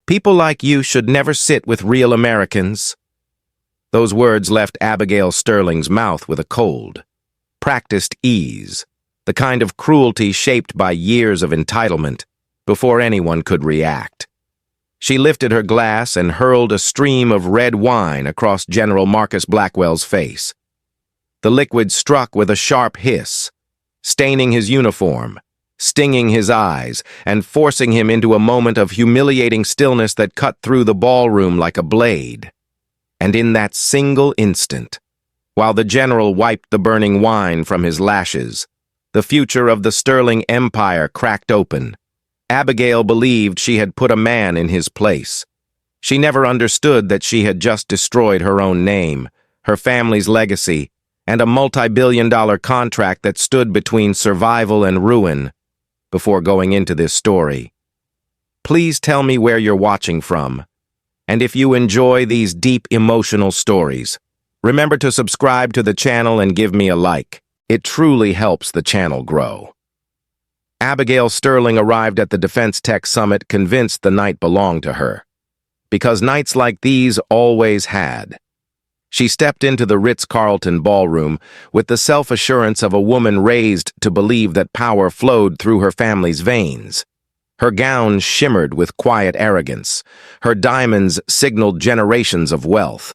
People like you should never sit with real Americans." Those words left Abigail Sterling's mouth with a cold. Practiced ease, the kind of cruelty shaped by years of entitlement, before anyone could react. She lifted her glass and hurled a stream of red wine across General Marcus Blackwell's face. The liquid struck with a sharp hiss, staining his uniform, stinging his eyes, and forcing him into a moment of humiliating stillness that cut through the ballroom like a blade. And in that single instant, while the general wiped the burning wine from his lashes, the future of the Sterling Empire cracked open. Abigail believed she had put a man in his place. She never understood that she had just destroyed her own name, her family's legacy, and a multi-billion-dollar contract that stood between survival and ruin. Before going into this story, please tell me where you're watching from. And if you enjoy these deep emotional stories, remember to subscribe to the channel and give me a like. It truly helps the channel grow. Abigail Sterling arrived at the Defense Tech Summit convinced the night belonged to her, because nights like these always had. She stepped into the Ritz-Carlton ballroom with the self-assurance of a woman raised to believe that power flowed through her family's veins. Her gown shimmered with quiet arrogance. Her diamonds signaled generations of wealth.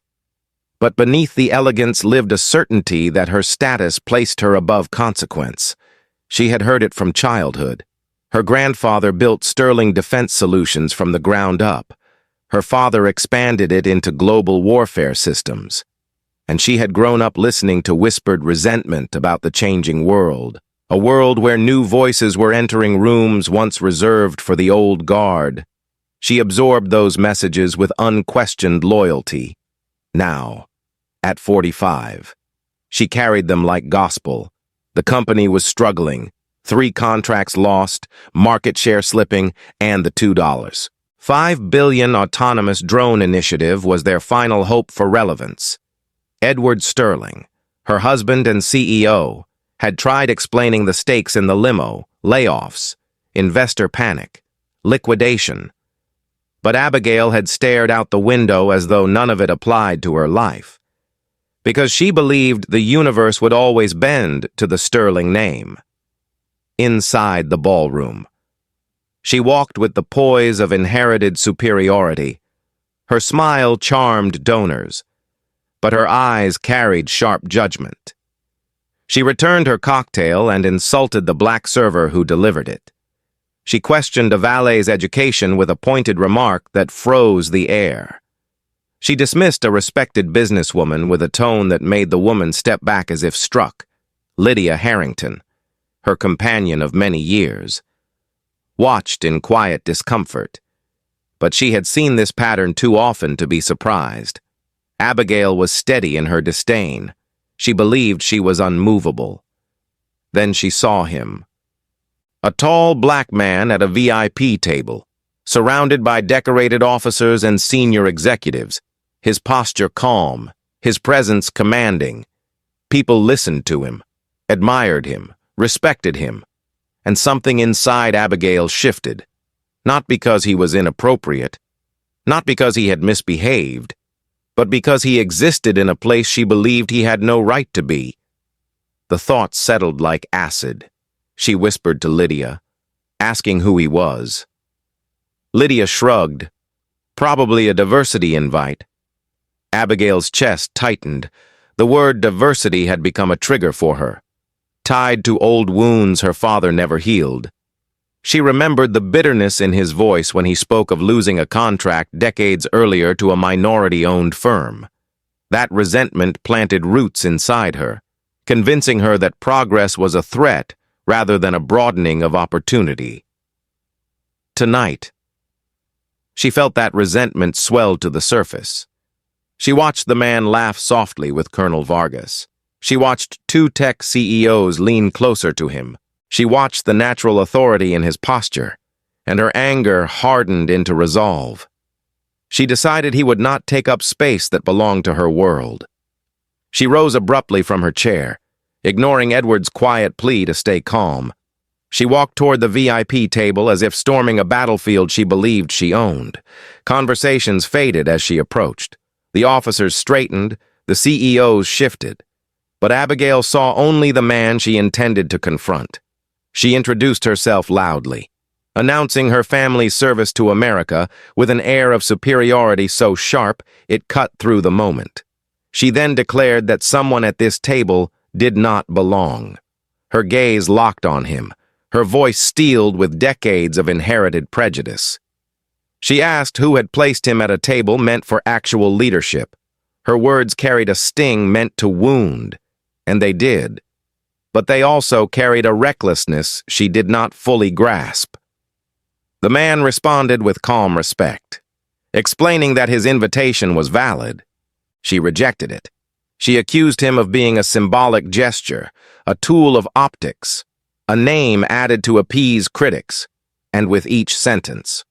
But beneath the elegance lived a certainty that her status placed her above consequence. She had heard it from childhood. Her grandfather built Sterling Defense Solutions from the ground up. Her father expanded it into global warfare systems. And she had grown up listening to whispered resentment about the changing world. A world where new voices were entering rooms once reserved for the old guard. She absorbed those messages with unquestioned loyalty. Now, at 45, she carried them like gospel. The company was struggling, 3 contracts lost, market share slipping, and the $2.5 billion autonomous drone initiative was their final hope for relevance. Edward Sterling, her husband and CEO, had tried explaining the stakes in the limo, layoffs, investor panic, liquidation. But Abigail had stared out the window as though none of it applied to her life, because she believed the universe would always bend to the Sterling name. Inside the ballroom, she walked with the poise of inherited superiority. Her smile charmed donors, but her eyes carried sharp judgment. She returned her cocktail and insulted the black server who delivered it. She questioned a valet's education with a pointed remark that froze the air. She dismissed a respected businesswoman with a tone that made the woman step back as if struck. Lydia Harrington, her companion of many years, watched in quiet discomfort. But she had seen this pattern too often to be surprised. Abigail was steady in her disdain. She believed she was unmovable. Then she saw him. A tall black man at a VIP table, surrounded by decorated officers and senior executives, his posture calm, his presence commanding. People listened to him, admired him, respected him, and something inside Abigail shifted. Not because he was inappropriate, not because he had misbehaved, but because he existed in a place she believed he had no right to be. The thought settled like acid. She whispered to Lydia, asking who he was. Lydia shrugged. Probably a diversity invite. Abigail's chest tightened. The word diversity had become a trigger for her, tied to old wounds her father never healed. She remembered the bitterness in his voice when he spoke of losing a contract decades earlier to a minority-owned firm. That resentment planted roots inside her, convincing her that progress was a threat rather than a broadening of opportunity. Tonight, she felt that resentment swell to the surface. She watched the man laugh softly with Colonel Vargas. She watched 2 tech CEOs lean closer to him. She watched the natural authority in his posture, and her anger hardened into resolve. She decided he would not take up space that belonged to her world. She rose abruptly from her chair, ignoring Edward's quiet plea to stay calm. She walked toward the VIP table as if storming a battlefield she believed she owned. Conversations faded as she approached. The officers straightened, the CEOs shifted. But Abigail saw only the man she intended to confront. She introduced herself loudly, announcing her family's service to America with an air of superiority so sharp it cut through the moment. She then declared that someone at this table did not belong. Her gaze locked on him, her voice steeled with decades of inherited prejudice. She asked who had placed him at a table meant for actual leadership. Her words carried a sting meant to wound, and they did. But they also carried a recklessness she did not fully grasp. The man responded with calm respect, explaining that his invitation was valid. She rejected it. She accused him of being a symbolic gesture, a tool of optics, a name added to appease critics, and with each sentence.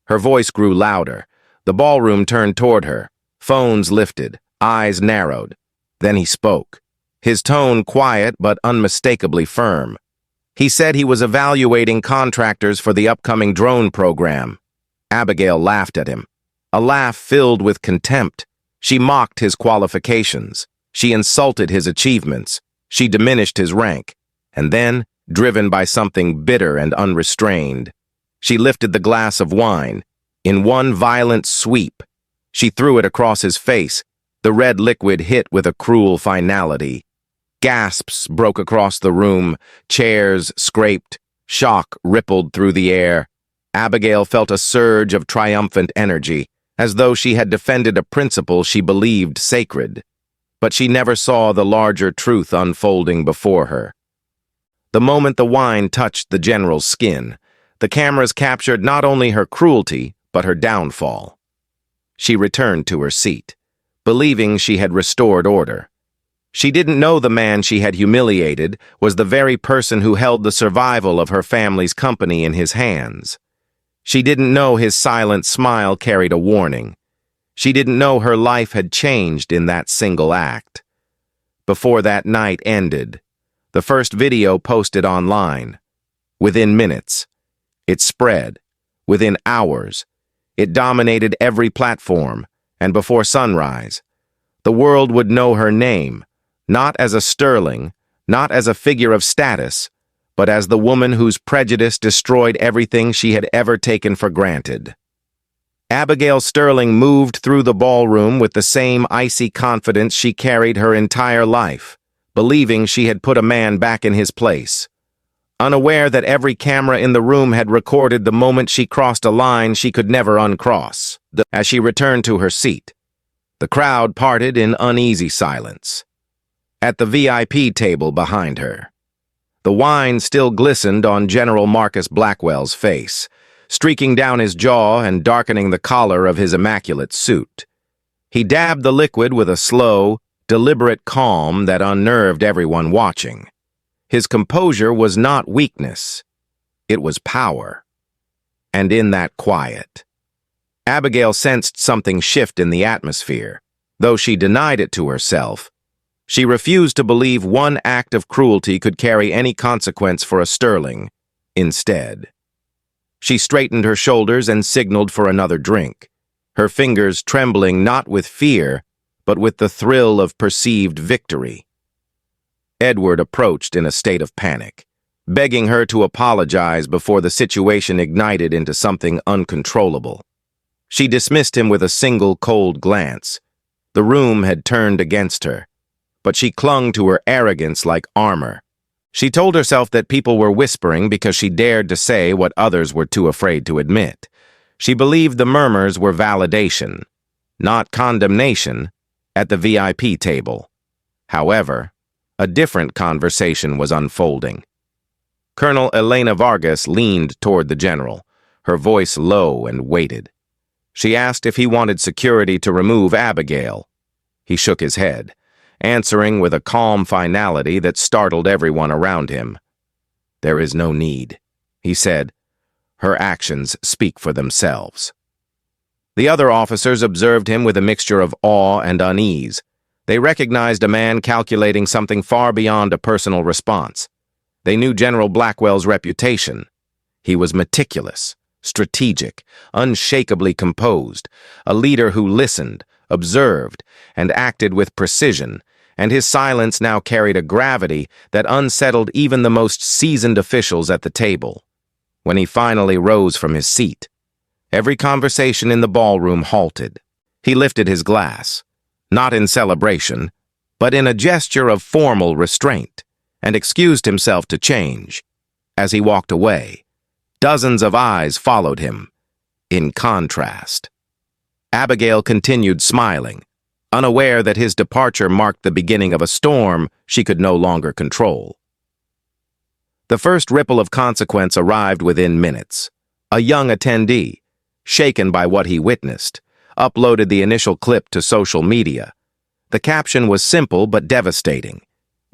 Her voice grew louder. The ballroom turned toward her, phones lifted, eyes narrowed. Then he spoke, his tone quiet but unmistakably firm. He said he was evaluating contractors for the upcoming drone program. Abigail laughed at him, a laugh filled with contempt. She mocked his qualifications. She insulted his achievements. She diminished his rank. And then, driven by something bitter and unrestrained, she lifted the glass of wine. In one violent sweep, she threw it across his face. The red liquid hit with a cruel finality. Gasps broke across the room, chairs scraped, shock rippled through the air. Abigail felt a surge of triumphant energy, as though she had defended a principle she believed sacred. But she never saw the larger truth unfolding before her. The moment the wine touched the general's skin, the cameras captured not only her cruelty, but her downfall. She returned to her seat, believing she had restored order. She didn't know the man she had humiliated was the very person who held the survival of her family's company in his hands. She didn't know his silent smile carried a warning. She didn't know her life had changed in that single act. Before that night ended, the first video posted online. Within minutes, it spread. Within hours, it dominated every platform, and before sunrise, the world would know her name, not as a sterling, not as a figure of status, but as the woman whose prejudice destroyed everything she had ever taken for granted. Abigail Sterling moved through the ballroom with the same icy confidence she carried her entire life, believing she had put a man back in his place. Unaware that every camera in the room had recorded the moment she crossed a line she could never uncross. As she returned to her seat, the crowd parted in uneasy silence. At the VIP table behind her, the wine still glistened on General Marcus Blackwell's face, streaking down his jaw and darkening the collar of his immaculate suit. He dabbed the liquid with a slow, deliberate calm that unnerved everyone watching. His composure was not weakness, it was power. And in that quiet, Abigail sensed something shift in the atmosphere. Though she denied it to herself, she refused to believe one act of cruelty could carry any consequence for a Sterling. Instead, she straightened her shoulders and signaled for another drink, her fingers trembling not with fear, but with the thrill of perceived victory. Edward approached in a state of panic, begging her to apologize before the situation ignited into something uncontrollable. She dismissed him with a single cold glance. The room had turned against her, but she clung to her arrogance like armor. She told herself that people were whispering because she dared to say what others were too afraid to admit. She believed the murmurs were validation, not condemnation, at the VIP table. However, a different conversation was unfolding. Colonel Elena Vargas leaned toward the general, her voice low and weighted. She asked if he wanted security to remove Abigail. He shook his head, answering with a calm finality that startled everyone around him. "There is no need," he said. "Her actions speak for themselves." The other officers observed him with a mixture of awe and unease. They recognized a man calculating something far beyond a personal response. They knew General Blackwell's reputation. He was meticulous, strategic, unshakably composed, a leader who listened, observed, and acted with precision, and his silence now carried a gravity that unsettled even the most seasoned officials at the table. When he finally rose from his seat, every conversation in the ballroom halted. He lifted his glass, not in celebration, but in a gesture of formal restraint, and excused himself to change. As he walked away, dozens of eyes followed him. In contrast, Abigail continued smiling, unaware that his departure marked the beginning of a storm she could no longer control. The first ripple of consequence arrived within minutes. A young attendee, shaken by what he witnessed, uploaded the initial clip to social media. The caption was simple but devastating.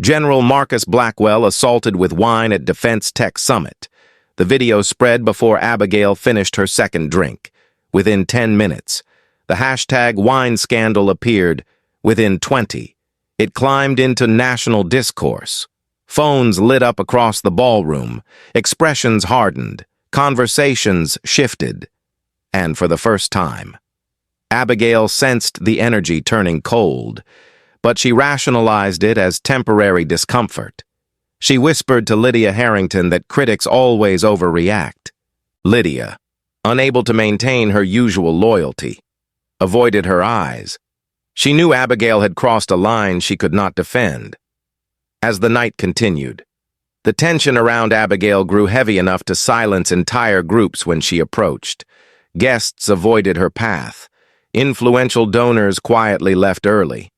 General Marcus Blackwell assaulted with wine at Defense Tech Summit. The video spread before Abigail finished her second drink. Within 10 minutes, the hashtag wine scandal appeared. Within 20, it climbed into national discourse. Phones lit up across the ballroom. Expressions hardened. Conversations shifted. And for the first time, Abigail sensed the energy turning cold, but she rationalized it as temporary discomfort. She whispered to Lydia Harrington that critics always overreact. Lydia, unable to maintain her usual loyalty, avoided her eyes. She knew Abigail had crossed a line she could not defend. As the night continued, the tension around Abigail grew heavy enough to silence entire groups when she approached. Guests avoided her path. Influential donors quietly left early.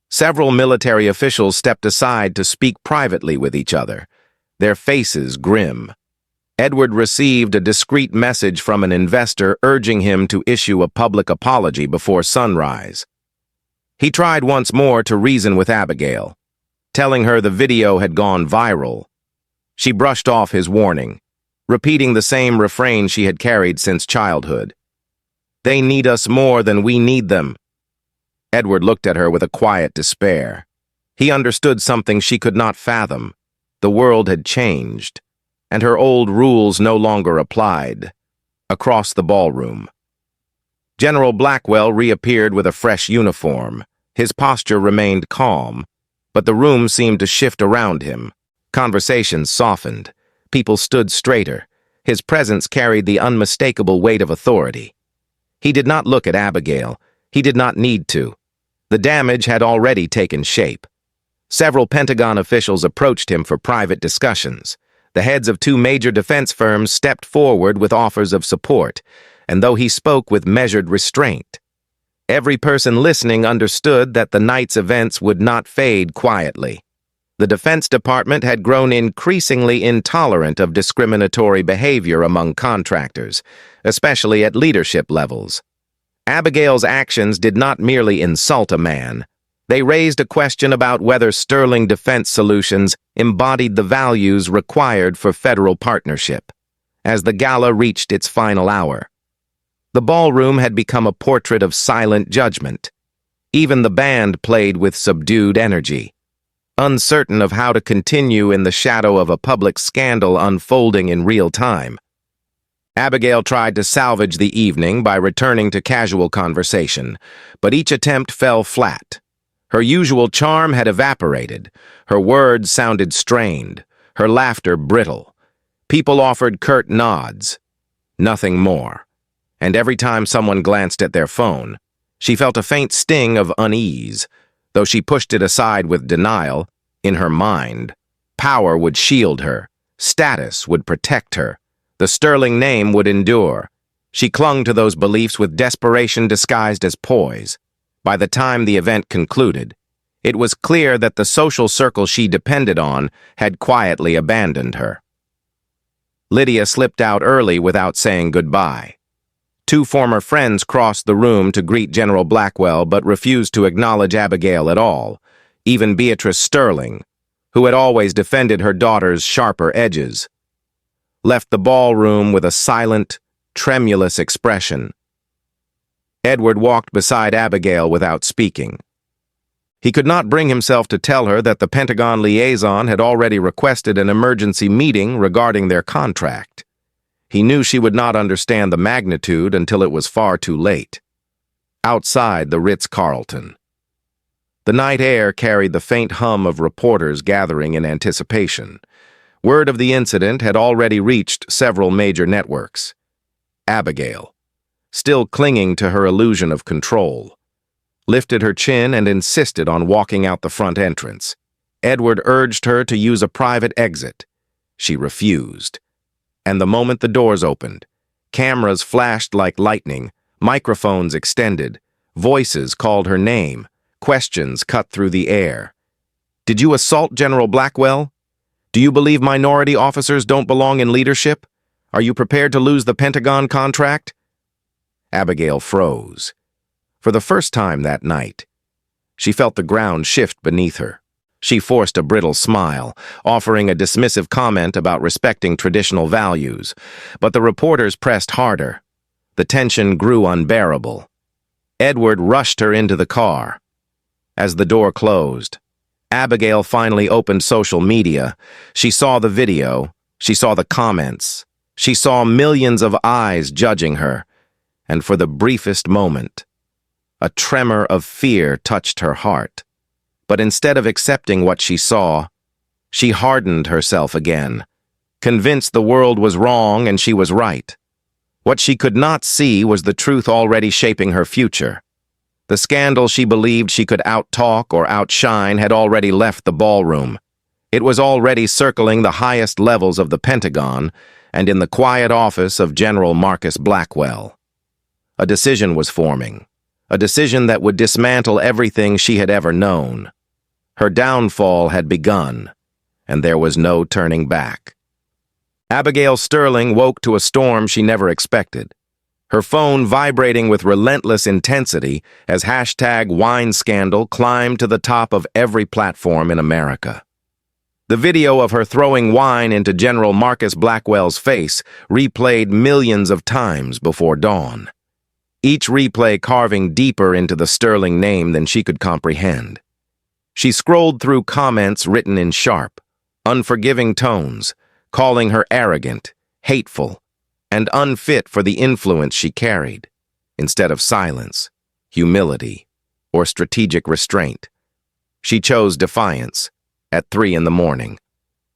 Several military officials stepped aside to speak privately with each other, their faces grim. Edward received a discreet message from an investor urging him to issue a public apology before sunrise. He tried once more to reason with Abigail, telling her the video had gone viral. She brushed off his warning, repeating the same refrain she had carried since childhood. "They need us more than we need them." Edward looked at her with a quiet despair. He understood something she could not fathom. The world had changed, and her old rules no longer applied. Across the ballroom, General Blackwell reappeared with a fresh uniform. His posture remained calm, but the room seemed to shift around him. Conversations softened. People stood straighter. His presence carried the unmistakable weight of authority. He did not look at Abigail. He did not need to. The damage had already taken shape. Several Pentagon officials approached him for private discussions. The heads of two major defense firms stepped forward with offers of support, and though he spoke with measured restraint, every person listening understood that the night's events would not fade quietly. The Defense Department had grown increasingly intolerant of discriminatory behavior among contractors, especially at leadership levels. Abigail's actions did not merely insult a man. They raised a question about whether Sterling Defense Solutions embodied the values required for federal partnership. As the gala reached its final hour, the ballroom had become a portrait of silent judgment. Even the band played with subdued energy, uncertain of how to continue in the shadow of a public scandal unfolding in real time. Abigail tried to salvage the evening by returning to casual conversation, but each attempt fell flat. Her usual charm had evaporated. Her words sounded strained, her laughter brittle. People offered curt nods, nothing more. And every time someone glanced at their phone, she felt a faint sting of unease. Though she pushed it aside with denial, in her mind, power would shield her, status would protect her, the Sterling name would endure. She clung to those beliefs with desperation disguised as poise. By the time the event concluded, it was clear that the social circle she depended on had quietly abandoned her. Lydia slipped out early without saying goodbye. Two former friends crossed the room to greet General Blackwell but refused to acknowledge Abigail at all. Even Beatrice Sterling, who had always defended her daughter's sharper edges, left the ballroom with a silent, tremulous expression. Edward walked beside Abigail without speaking. He could not bring himself to tell her that the Pentagon liaison had already requested an emergency meeting regarding their contract. He knew she would not understand the magnitude until it was far too late. Outside the Ritz-Carlton. The night air carried the faint hum of reporters gathering in anticipation. Word of the incident had already reached several major networks. Abigail, still clinging to her illusion of control, lifted her chin and insisted on walking out the front entrance. Edward urged her to use a private exit. She refused. And the moment the doors opened, cameras flashed like lightning, microphones extended, voices called her name, questions cut through the air. Did you assault General Blackwell? Do you believe minority officers don't belong in leadership? Are you prepared to lose the Pentagon contract? Abigail froze. For the first time that night, she felt the ground shift beneath her. She forced a brittle smile, offering a dismissive comment about respecting traditional values, but the reporters pressed harder. The tension grew unbearable. Edward rushed her into the car. As the door closed, Abigail finally opened social media. She saw the video. She saw the comments. She saw millions of eyes judging her. And for the briefest moment, a tremor of fear touched her heart. But instead of accepting what she saw, she hardened herself again, convinced the world was wrong and she was right. What she could not see was the truth already shaping her future. The scandal she believed she could outtalk or outshine had already left the ballroom. It was already circling the highest levels of the Pentagon and in the quiet office of General Marcus Blackwell. A decision was forming, a decision that would dismantle everything she had ever known. Her downfall had begun, and there was no turning back. Abigail Sterling woke to a storm she never expected, her phone vibrating with relentless intensity as #WineScandal climbed to the top of every platform in America. The video of her throwing wine into General Marcus Blackwell's face replayed millions of times before dawn, each replay carving deeper into the Sterling name than she could comprehend. She scrolled through comments written in sharp, unforgiving tones, calling her arrogant, hateful, and unfit for the influence she carried. Instead of silence, humility, or strategic restraint, she chose defiance. At 3 in the morning,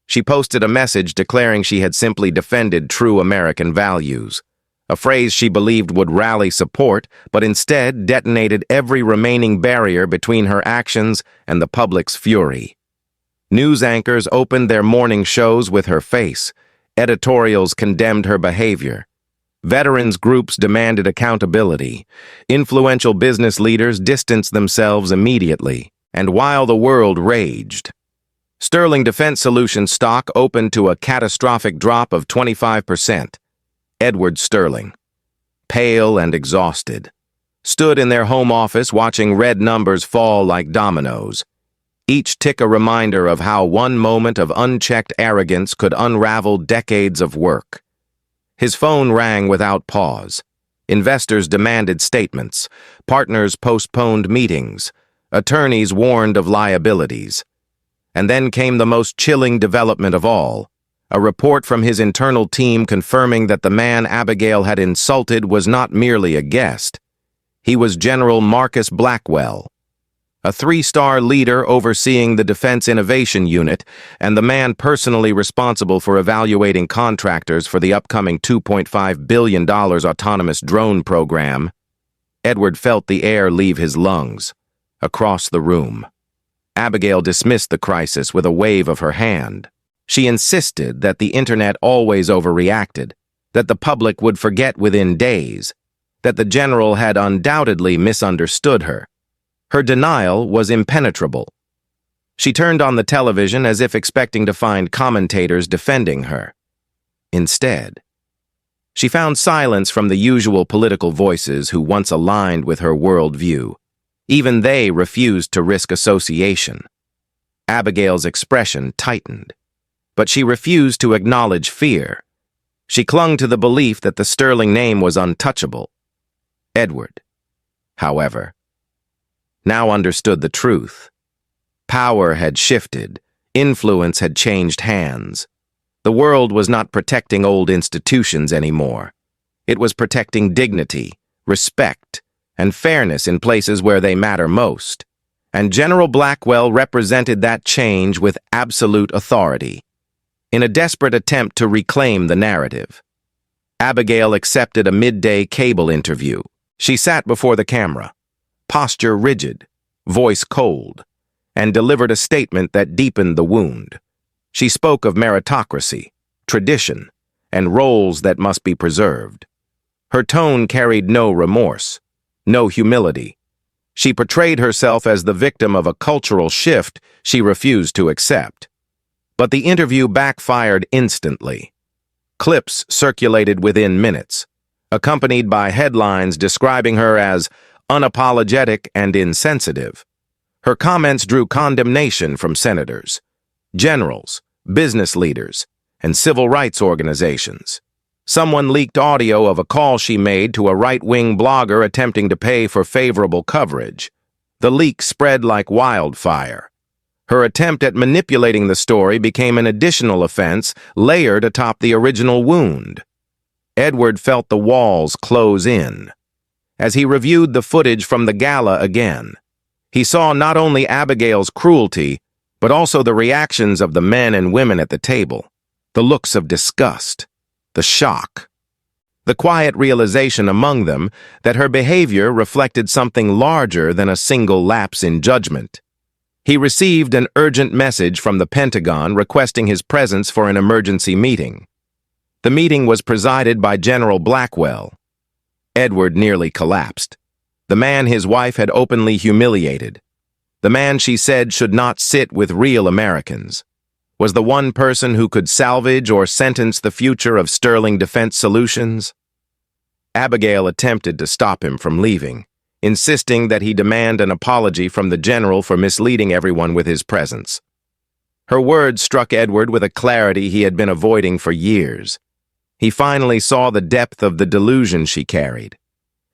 she posted a message declaring she had simply defended true American values, a phrase she believed would rally support, but instead detonated every remaining barrier between her actions and the public's fury. News anchors opened their morning shows with her face. Editorials condemned her behavior. Veterans groups demanded accountability. Influential business leaders distanced themselves immediately. And while the world raged, Sterling Defense Solutions stock opened to a catastrophic drop of 25%. Edward Sterling, pale and exhausted, stood in their home office watching red numbers fall like dominoes, each tick a reminder of how one moment of unchecked arrogance could unravel decades of work. His phone rang without pause. Investors demanded statements. Partners postponed meetings. Attorneys warned of liabilities. And then came the most chilling development of all, a report from his internal team confirming that the man Abigail had insulted was not merely a guest. He was General Marcus Blackwell, a 3-star leader overseeing the Defense Innovation Unit and the man personally responsible for evaluating contractors for the upcoming $2.5 billion autonomous drone program. Edward felt the air leave his lungs. Across the room, Abigail dismissed the crisis with a wave of her hand. She insisted that the internet always overreacted, that the public would forget within days, that the general had undoubtedly misunderstood her. Her denial was impenetrable. She turned on the television as if expecting to find commentators defending her. Instead, she found silence from the usual political voices who once aligned with her worldview. Even they refused to risk association. Abigail's expression tightened, but she refused to acknowledge fear. She clung to the belief that the Sterling name was untouchable. Edward, however, now understood the truth. Power had shifted. Influence had changed hands. The world was not protecting old institutions anymore. It was protecting dignity, respect, and fairness in places where they matter most. And General Blackwell represented that change with absolute authority. In a desperate attempt to reclaim the narrative, Abigail accepted a midday cable interview. She sat before the camera, posture rigid, voice cold, and delivered a statement that deepened the wound. She spoke of meritocracy, tradition, and roles that must be preserved. Her tone carried no remorse, no humility. She portrayed herself as the victim of a cultural shift she refused to accept. But the interview backfired instantly. Clips circulated within minutes, accompanied by headlines describing her as unapologetic and insensitive. Her comments drew condemnation from senators, generals, business leaders, and civil rights organizations. Someone leaked audio of a call she made to a right-wing blogger attempting to pay for favorable coverage. The leak spread like wildfire. Her attempt at manipulating the story became an additional offense layered atop the original wound. Edward felt the walls close in. As he reviewed the footage from the gala again, he saw not only Abigail's cruelty, but also the reactions of the men and women at the table, the looks of disgust, the shock, the quiet realization among them that her behavior reflected something larger than a single lapse in judgment. He received an urgent message from the Pentagon requesting his presence for an emergency meeting. The meeting was presided by General Blackwell. Edward nearly collapsed. The man his wife had openly humiliated, the man she said should not sit with real Americans, was the one person who could salvage or sentence the future of Sterling Defense Solutions. Abigail attempted to stop him from leaving, insisting that he demand an apology from the general for misleading everyone with his presence. Her words struck Edward with a clarity he had been avoiding for years. He finally saw the depth of the delusion she carried.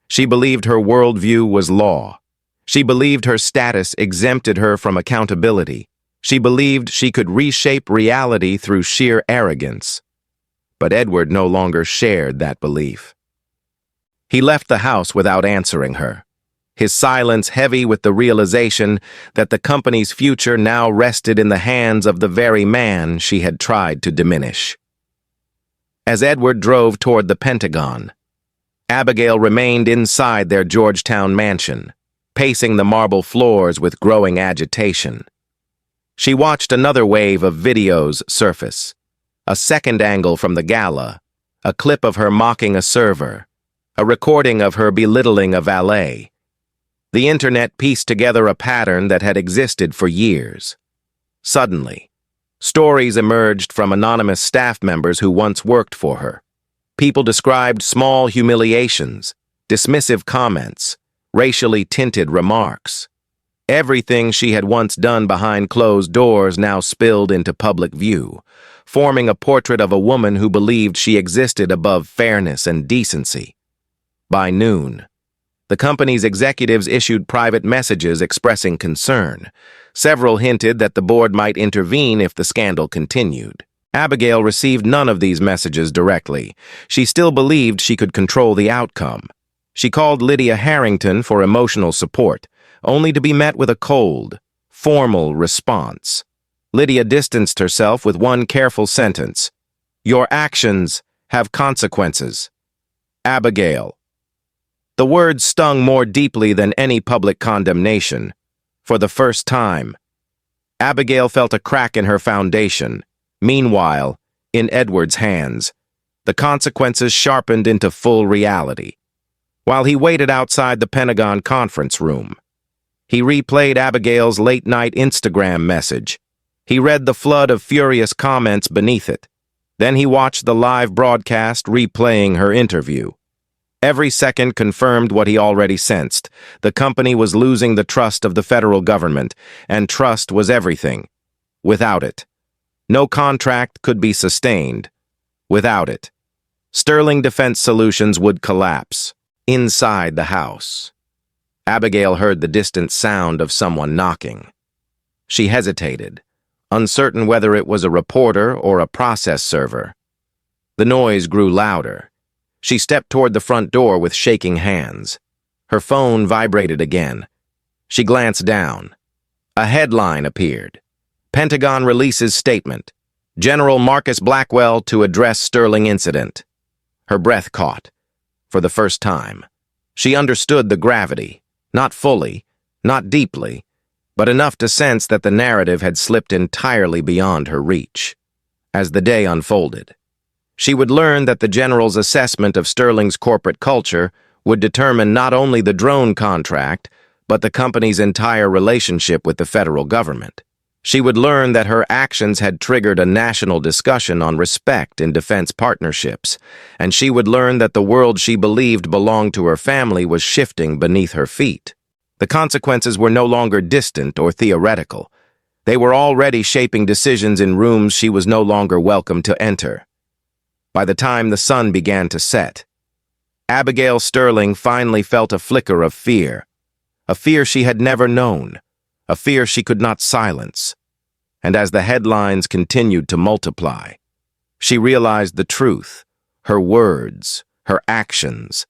She believed her worldview was law. She believed her status exempted her from accountability. She believed she could reshape reality through sheer arrogance. But Edward no longer shared that belief. He left the house without answering her, his silence heavy with the realization that the company's future now rested in the hands of the very man she had tried to diminish. As Edward drove toward the Pentagon, Abigail remained inside their Georgetown mansion, pacing the marble floors with growing agitation. She watched another wave of videos surface, a second angle from the gala, a clip of her mocking a server, a recording of her belittling a valet. The internet pieced together a pattern that had existed for years. Suddenly, stories emerged from anonymous staff members who once worked for her. People described small humiliations, dismissive comments, racially tinted remarks. Everything she had once done behind closed doors now spilled into public view, forming a portrait of a woman who believed she existed above fairness and decency. By noon, the company's executives issued private messages expressing concern. Several hinted that the board might intervene if the scandal continued. Abigail received none of these messages directly. She still believed she could control the outcome. She called Lydia Harrington for emotional support, only to be met with a cold, formal response. Lydia distanced herself with one careful sentence: "Your actions have consequences." Abigail. The words stung more deeply than any public condemnation. For the first time, Abigail felt a crack in her foundation. Meanwhile, in Edward's hands, the consequences sharpened into full reality. While he waited outside the Pentagon conference room, he replayed Abigail's late-night Instagram message. He read the flood of furious comments beneath it. Then he watched the live broadcast replaying her interview. Every second confirmed what he already sensed. The company was losing the trust of the federal government, and trust was everything. Without it, no contract could be sustained. Without it, Sterling Defense Solutions would collapse. Inside the house, Abigail heard the distant sound of someone knocking. She hesitated, uncertain whether it was a reporter or a process server. The noise grew louder. She stepped toward the front door with shaking hands. Her phone vibrated again. She glanced down. A headline appeared. Pentagon releases statement. General Marcus Blackwell to address Sterling incident. Her breath caught. For the first time, she understood the gravity, not fully, not deeply, but enough to sense that the narrative had slipped entirely beyond her reach. As the day unfolded, she would learn that the general's assessment of Sterling's corporate culture would determine not only the drone contract, but the company's entire relationship with the federal government. She would learn that her actions had triggered a national discussion on respect in defense partnerships, and she would learn that the world she believed belonged to her family was shifting beneath her feet. The consequences were no longer distant or theoretical. They were already shaping decisions in rooms she was no longer welcome to enter. By the time the sun began to set, Abigail Sterling finally felt a flicker of fear, a fear she had never known, a fear she could not silence. And as the headlines continued to multiply, she realized the truth. Her words, her actions,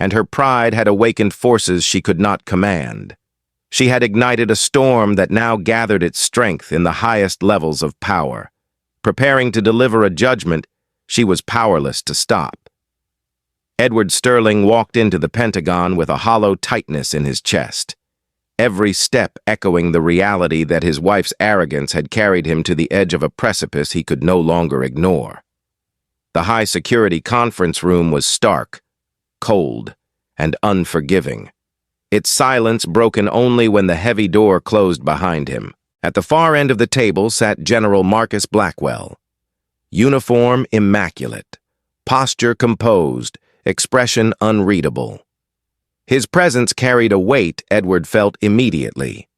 and her pride had awakened forces she could not command. She had ignited a storm that now gathered its strength in the highest levels of power. Preparing to deliver a judgment she was powerless to stop. Edward Sterling walked into the Pentagon with a hollow tightness in his chest, every step echoing the reality that his wife's arrogance had carried him to the edge of a precipice he could no longer ignore. The high-security conference room was stark, cold, and unforgiving, its silence broken only when the heavy door closed behind him. At the far end of the table sat General Marcus Blackwell, uniform immaculate, posture composed, expression unreadable. His presence carried a weight Edward felt immediately,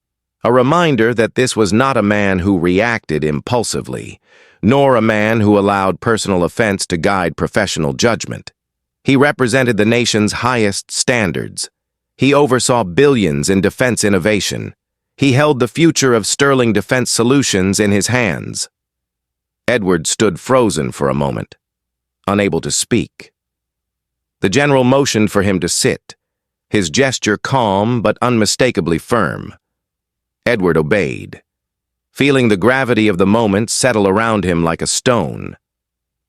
a reminder that this was not a man who reacted impulsively, nor a man who allowed personal offense to guide professional judgment. He represented the nation's highest standards. He oversaw billions in defense innovation. He held the future of Sterling Defense Solutions in his hands. Edward stood frozen for a moment, unable to speak. The general motioned for him to sit, his gesture calm but unmistakably firm. Edward obeyed, feeling the gravity of the moment settle around him like a stone.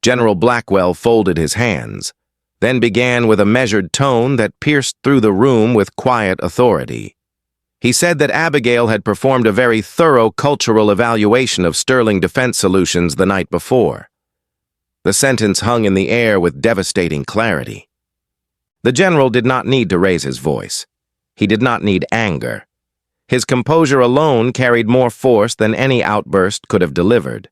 General Blackwell folded his hands, then began with a measured tone that pierced through the room with quiet authority. He said that Abigail had performed a very thorough cultural evaluation of Sterling Defense Solutions the night before. The sentence hung in the air with devastating clarity. The general did not need to raise his voice. He did not need anger. His composure alone carried more force than any outburst could have delivered.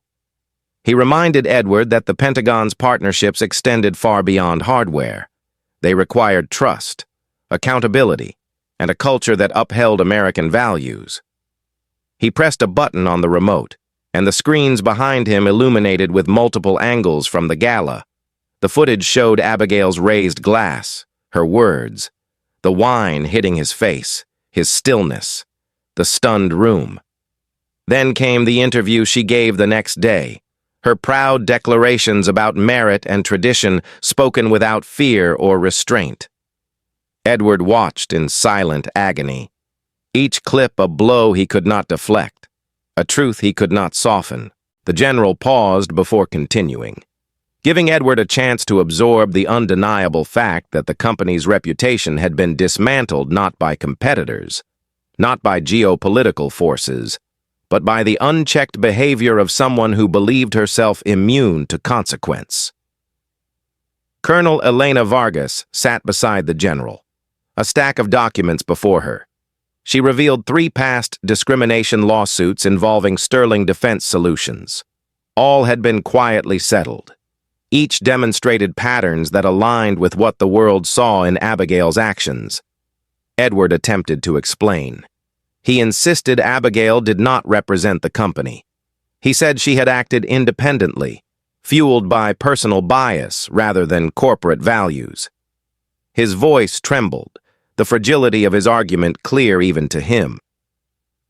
He reminded Edward that the Pentagon's partnerships extended far beyond hardware. They required trust, accountability, and a culture that upheld American values. He pressed a button on the remote, and the screens behind him illuminated with multiple angles from the gala. The footage showed Abigail's raised glass, her words, the wine hitting his face, his stillness, the stunned room. Then came the interview she gave the next day, her proud declarations about merit and tradition spoken without fear or restraint. Edward watched in silent agony, each clip a blow he could not deflect, a truth he could not soften. The general paused before continuing, giving Edward a chance to absorb the undeniable fact that the company's reputation had been dismantled not by competitors, not by geopolitical forces, but by the unchecked behavior of someone who believed herself immune to consequence. Colonel Elena Vargas sat beside the general, a stack of documents before her. She revealed 3 past discrimination lawsuits involving Sterling Defense Solutions. All had been quietly settled. Each demonstrated patterns that aligned with what the world saw in Abigail's actions. Edward attempted to explain. He insisted Abigail did not represent the company. He said she had acted independently, fueled by personal bias rather than corporate values. His voice trembled, the fragility of his argument clear even to him.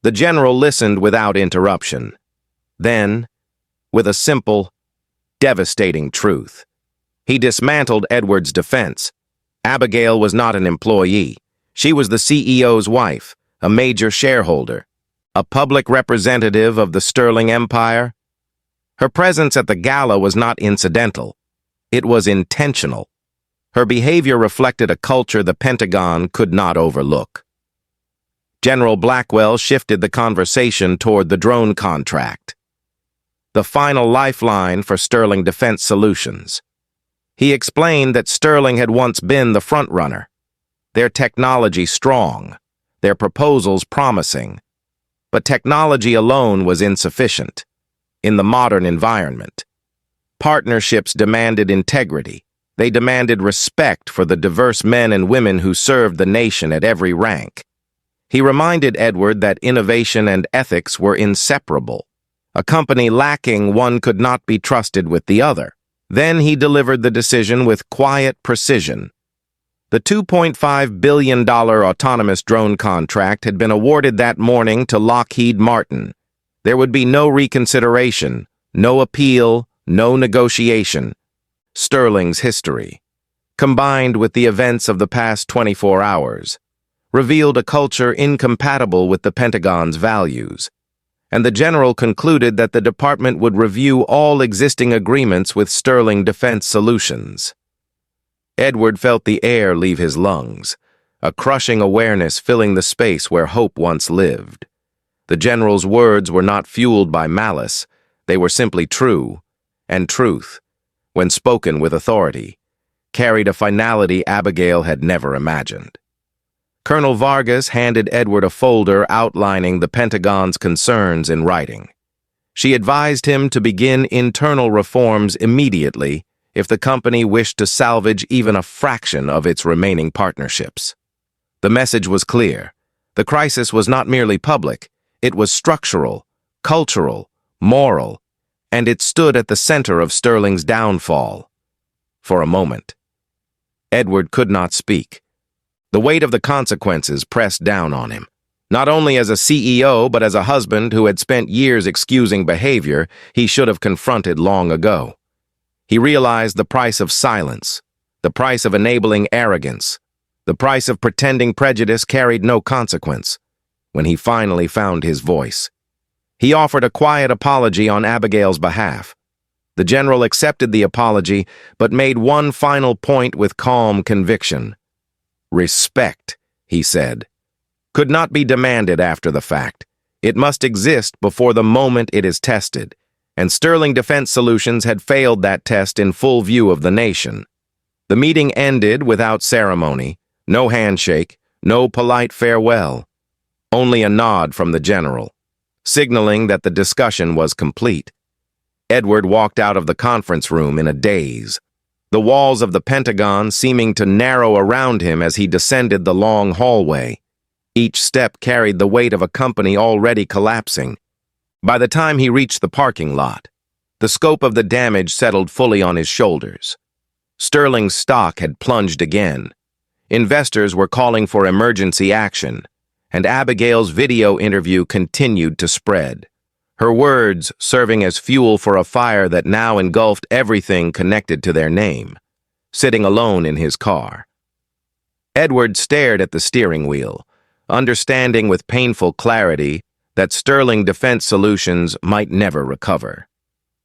The general listened without interruption. Then, with a simple, devastating truth, he dismantled Edward's defense. Abigail was not an employee. She was the CEO's wife, a major shareholder, a public representative of the Sterling Empire. Her presence at the gala was not incidental. It was intentional. Her behavior reflected a culture the Pentagon could not overlook. General Blackwell shifted the conversation toward the drone contract, the final lifeline for Sterling Defense Solutions. He explained that Sterling had once been the frontrunner, their technology strong, their proposals promising. But technology alone was insufficient in the modern environment. Partnerships demanded integrity. They demanded respect for the diverse men and women who served the nation at every rank. He reminded Edward that innovation and ethics were inseparable. A company lacking one could not be trusted with the other. Then he delivered the decision with quiet precision. The $2.5 billion autonomous drone contract had been awarded that morning to Lockheed Martin. There would be no reconsideration, no appeal, no negotiation. Sterling's history, combined with the events of the past 24 hours, revealed a culture incompatible with the Pentagon's values, and the general concluded that the department would review all existing agreements with Sterling Defense Solutions. Edward felt the air leave his lungs, a crushing awareness filling the space where hope once lived. The general's words were not fueled by malice. They were simply true, and truth, when spoken with authority, carried a finality Abigail had never imagined. Colonel Vargas handed Edward a folder outlining the Pentagon's concerns in writing. She advised him to begin internal reforms immediately if the company wished to salvage even a fraction of its remaining partnerships. The message was clear. The crisis was not merely public, it was structural, cultural, moral, and it stood at the center of Sterling's downfall. For a moment, Edward could not speak. The weight of the consequences pressed down on him. Not only as a CEO, but as a husband who had spent years excusing behavior he should have confronted long ago. He realized the price of silence, the price of enabling arrogance, the price of pretending prejudice carried no consequence. When he finally found his voice, he offered a quiet apology on Abigail's behalf. The general accepted the apology, but made one final point with calm conviction. Respect, he said, could not be demanded after the fact. It must exist before the moment it is tested, and Sterling Defense Solutions had failed that test in full view of the nation. The meeting ended without ceremony, no handshake, no polite farewell, only a nod from the general, signaling that the discussion was complete. Edward walked out of the conference room in a daze, the walls of the Pentagon seeming to narrow around him as he descended the long hallway. Each step carried the weight of a company already collapsing. By the time he reached the parking lot, the scope of the damage settled fully on his shoulders. Sterling's stock had plunged again. Investors were calling for emergency action, and Abigail's video interview continued to spread, her words serving as fuel for a fire that now engulfed everything connected to their name. Sitting alone in his car, Edward stared at the steering wheel, understanding with painful clarity that Sterling Defense Solutions might never recover.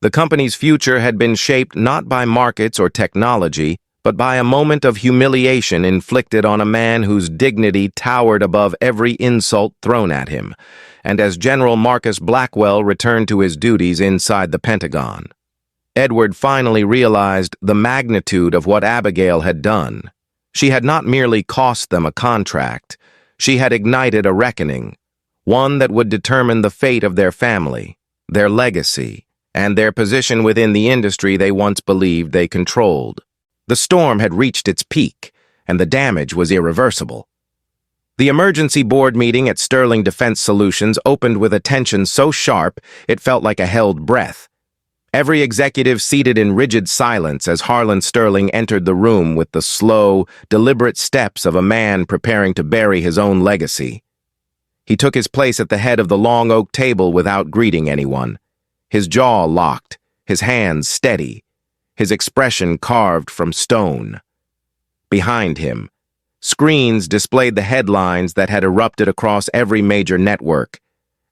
The company's future had been shaped not by markets or technology, but by a moment of humiliation inflicted on a man whose dignity towered above every insult thrown at him, and as General Marcus Blackwell returned to his duties inside the Pentagon, Edward finally realized the magnitude of what Abigail had done. She had not merely cost them a contract, she had ignited a reckoning, one that would determine the fate of their family, their legacy, and their position within the industry they once believed they controlled. The storm had reached its peak, and the damage was irreversible. The emergency board meeting at Sterling Defense Solutions opened with a tension so sharp it felt like a held breath. Every executive seated in rigid silence as Harlan Sterling entered the room with the slow, deliberate steps of a man preparing to bury his own legacy. He took his place at the head of the long oak table without greeting anyone. His jaw locked, his hands steady, his expression carved from stone. Behind him, screens displayed the headlines that had erupted across every major network.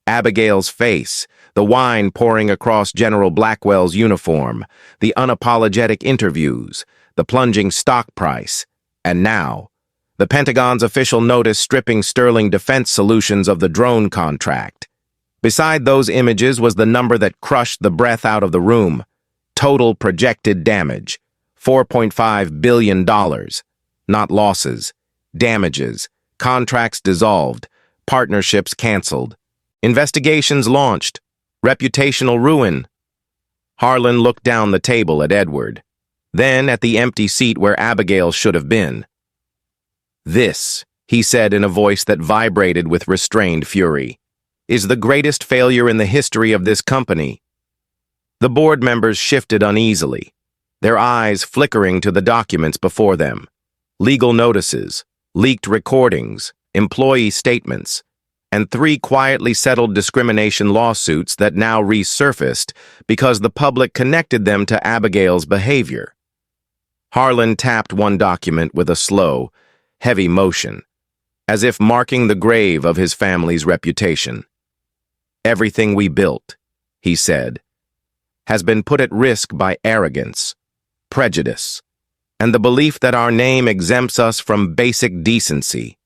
Abigail's face, the wine pouring across General Blackwell's uniform, the unapologetic interviews, the plunging stock price, and now, the Pentagon's official notice stripping Sterling Defense Solutions of the drone contract. Beside those images was the number that crushed the breath out of the room. Total projected damage, $4.5 billion. Not losses, damages, contracts dissolved, partnerships canceled. Investigations launched, reputational ruin. Harlan looked down the table at Edward, then at the empty seat where Abigail should have been. "This," he said in a voice that vibrated with restrained fury, "is the greatest failure in the history of this company." The board members shifted uneasily, their eyes flickering to the documents before them. Legal notices, leaked recordings, employee statements, and 3 quietly settled discrimination lawsuits that now resurfaced because the public connected them to Abigail's behavior. Harlan tapped one document with a slow, heavy motion, as if marking the grave of his family's reputation. "Everything we built," he said, "has been put at risk by arrogance, prejudice, and the belief that our name exempts us from basic decency."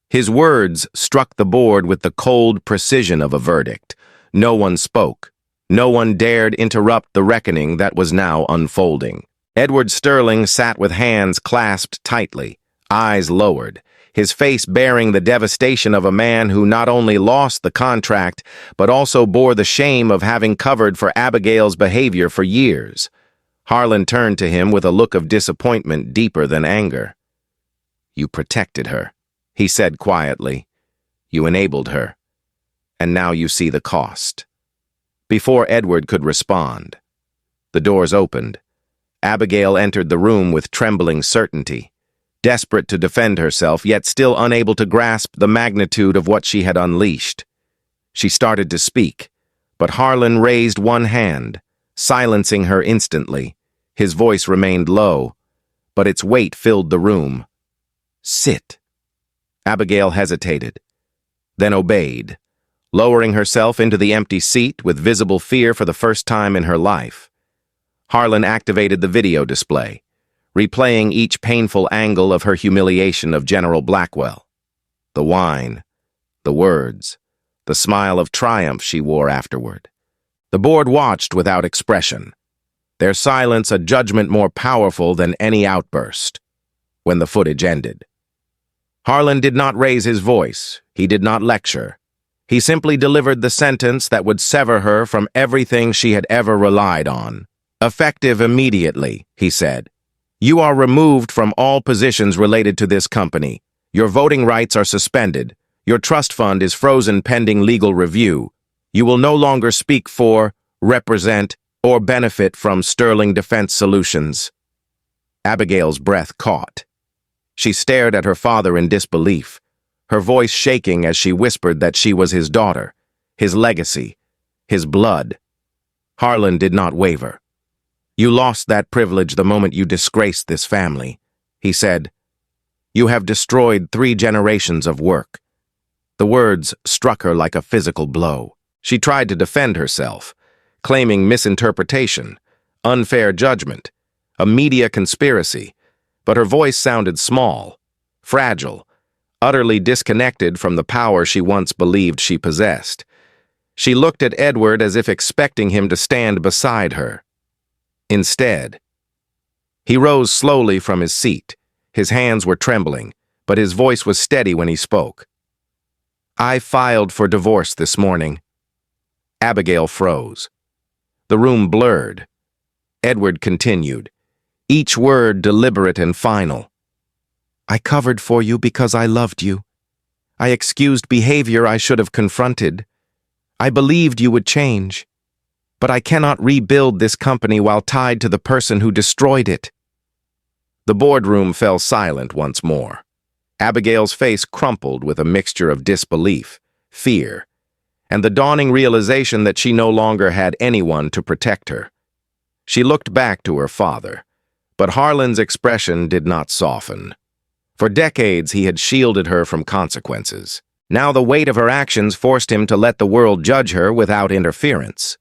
His words struck the board with the cold precision of a verdict. No one spoke. No one dared interrupt the reckoning that was now unfolding. Edward Sterling sat with hands clasped tightly, eyes lowered, his face bearing the devastation of a man who not only lost the contract, but also bore the shame of having covered for Abigail's behavior for years. Harlan turned to him with a look of disappointment deeper than anger. "You protected her," he said quietly. "You enabled her. And now you see the cost." Before Edward could respond, the doors opened. Abigail entered the room with trembling certainty, desperate to defend herself, yet still unable to grasp the magnitude of what she had unleashed. She started to speak, but Harlan raised one hand, silencing her instantly. His voice remained low, but its weight filled the room. "Sit." Abigail hesitated, then obeyed, lowering herself into the empty seat with visible fear for the first time in her life. Harlan activated the video display, replaying each painful angle of her humiliation of General Blackwell. The wine, the words, the smile of triumph she wore afterward. The board watched without expression, their silence a judgment more powerful than any outburst. When the footage ended, Harlan did not raise his voice. He did not lecture. He simply delivered the sentence that would sever her from everything she had ever relied on. "Effective immediately," he said. "You are removed from all positions related to this company. Your voting rights are suspended. Your trust fund is frozen pending legal review. You will no longer speak for, represent, or benefit from Sterling Defense Solutions." Abigail's breath caught. She stared at her father in disbelief, her voice shaking as she whispered that she was his daughter, his legacy, his blood. Harlan did not waver. "You lost that privilege the moment you disgraced this family," he said. "You have destroyed 3 generations of work." The words struck her like a physical blow. She tried to defend herself, claiming misinterpretation, unfair judgment, a media conspiracy, but her voice sounded small, fragile, utterly disconnected from the power she once believed she possessed. She looked at Edward as if expecting him to stand beside her. Instead, he rose slowly from his seat. His hands were trembling, but his voice was steady when he spoke. "I filed for divorce this morning." Abigail froze. The room blurred. Edward continued, each word deliberate and final. "I covered for you because I loved you. I excused behavior I should have confronted. I believed you would change. But I cannot rebuild this company while tied to the person who destroyed it." The boardroom fell silent once more. Abigail's face crumpled with a mixture of disbelief, fear, and the dawning realization that she no longer had anyone to protect her. She looked back to her father, but Harlan's expression did not soften. For decades, he had shielded her from consequences. Now the weight of her actions forced him to let the world judge her without interference.